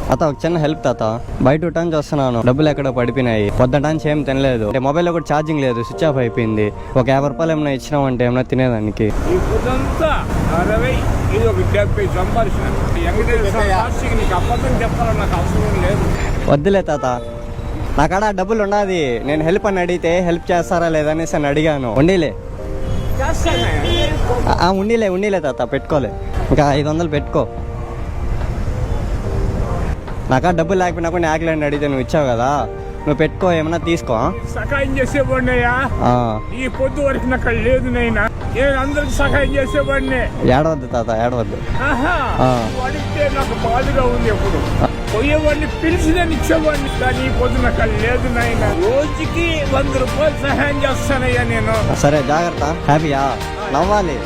తాత ఒక చిన్న హెల్ప్ తాత, బయట టైం చూస్తున్నాను, డబ్బులు ఎక్కడ పడిపోయినాయి, పొద్దుటానికి ఏం తినలేదు, అంటే మొబైల్లో కూడా ఛార్జింగ్ లేదు, స్విచ్ ఆఫ్ అయిపోయింది. ఒక 50 రూపాయలు ఏమైనా ఇచ్చినామంటే ఏమైనా తినేదానికి. వద్దులే తాత, నా కాడ డబ్బులు ఉన్నది, నేను హెల్ప్ అని అడిగితే హెల్ప్ చేస్తారా లేదనేసి అని అడిగాను. ఉండీలే ఉండీలే తాత, పెట్టుకోలే, ఇంకా 500 పెట్టుకో. నాకా డబ్బులు లేకపోయినా కూడా ఆకలేండి అడిగితే నువ్వు ఇచ్చావు కదా, నువ్వు పెట్టుకో, ఏమన్నా తీసుకో. సహాయం చేసేవాడినయ్యా, ఈ పొద్దు వరకు నాకు లేదు నైనా, నేను అందరికి సహాయం చేసేవాడిని. ఏడవద్దు తాత, ఏడవద్దు. అడిగితే నాకు బాధగా ఉంది. ఎప్పుడు పోయేవాడిని పిలిచి నేను ఇచ్చేవాడిని, కానీ ఈ పొద్దు నాకు లేదు నాయన. రోజుకి 100 రూపాయలు సహాయం చేస్తానయ్యా నేను. సరే జాగ్రత్త, హ్యాపీయా, నవ్వాలి.